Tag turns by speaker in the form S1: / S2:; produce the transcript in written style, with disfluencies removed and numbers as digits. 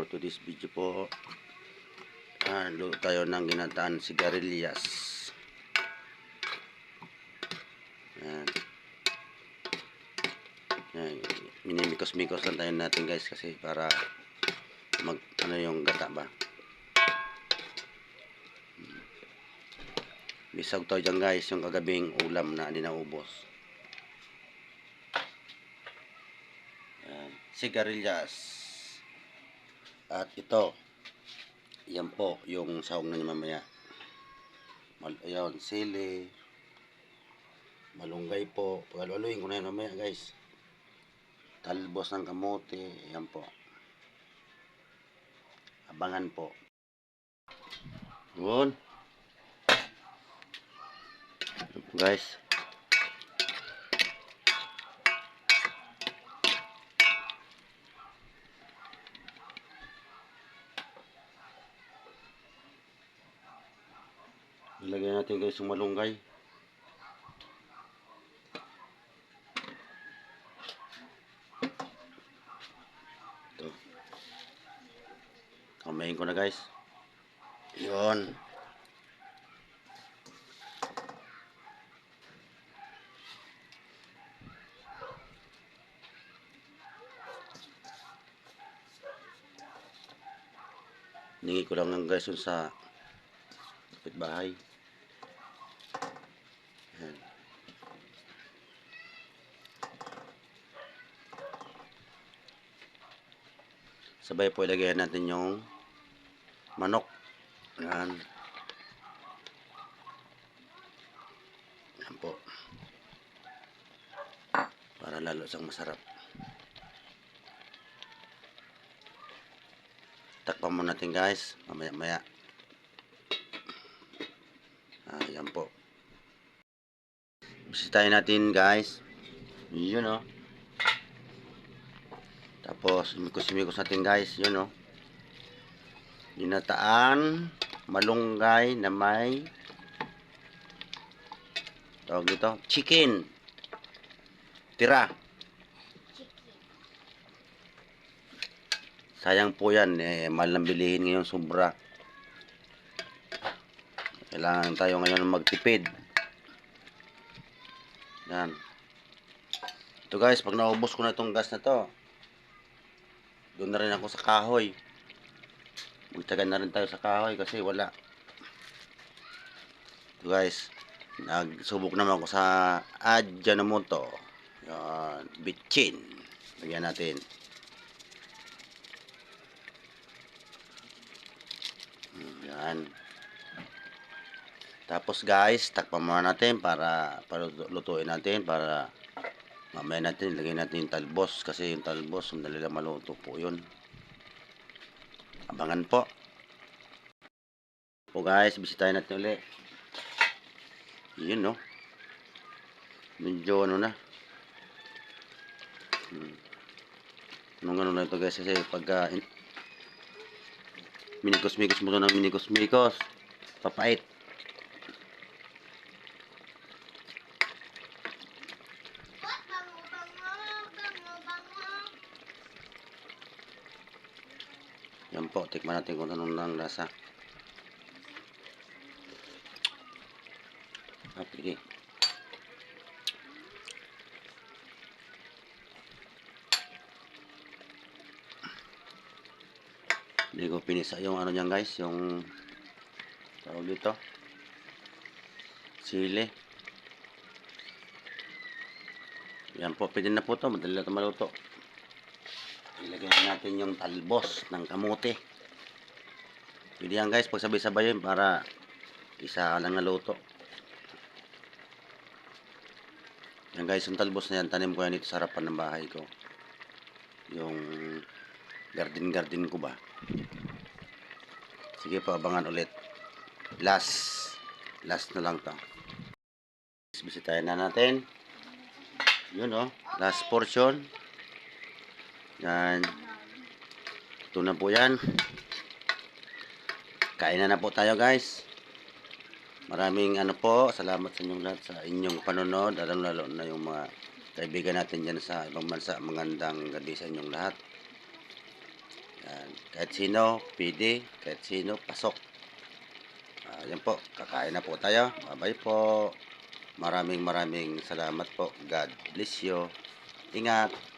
S1: For today's video po, luto tayo ng ginataan sigarilyas. Yan. Yan. Minimikos-mikos lang tayo natin guys kasi para yung gata ba. Bisag tayo dyan guys, yung kagabing ulam na hindi naubos. Yan. Sigarilyas. At ito, yan po yung sahog na niya mamaya. Ayan, sili, malunggay po. Pag-aluin ko na yan mamaya guys. Talbos ng kamote, yan po. Abangan po. Yun. Guys. Ilagay natin guys yung malunggay. Ito. Kamayin ko na guys. Yun. Ningi ko lang ng guys yun sa kapitbahay. Yan. Sabay po ilagay natin yung manok. Yan. Yan po. Para lalo siyang masarap. Takpan mo natin guys. Mamaya-maya. Yan po. Bisitahin natin guys. Yun o. Tapos imikos-imikos natin guys. Yun o. Ginataan malunggay na may tawag dito, chicken. Tira. Sayang po yan. Mahal nang bilihin ngayon sobra. Kailangan tayo ngayon magtipid. Yan. Ito guys, pag naubos ko na itong gas na to, doon na rin ako sa kahoy. Magtagan na rin tayo sa kahoy kasi wala. Ito guys, nagsubok naman ako sa Ajinomoto. Yan, bitchin. Lagyan natin. Yan. Tapos guys, takpan muna natin para lutuin natin para mamaya natin ilagay natin yung talbos kasi yung talbos sandali lang maluto po yun. Abangan po. Po guys, bisitahin natin ulit. Yun no. Medyo ano na. Anong na ito guys kasi pagka minikos-mikos mo ito ng minikos-mikos papait. Yan po, tikman natin kung anong lang lasa. Okay. Hindi ko pinisa yung ano niyan guys, yung tawag dito, sili. Yan po, pwede na po ito, madali na ito maluto. Ilagay natin yung talbos ng kamote. Pwede yan guys, pag sabay-sabay yun para isa lang na luto. Yan guys, yung talbos na yan, tanim ko yan dito sa harapan ng bahay ko. Yung garden ko ba. Sige po, abangan ulit. Last na lang to. Bisitahin na natin. Yun o, last portion. Yan. Ito na po yan. Kain na po tayo guys. Maraming salamat sa inyong lahat sa inyong panonood. Lalo na yung mga kaibigan natin dyan sa ibang bansa. Magandang gabi sa inyong lahat. Yan. Kahit sino, pwede. Kahit sino, pasok. Yan po, kakain na po tayo. Bye-bye po. Maraming salamat po. God bless you. Ingat.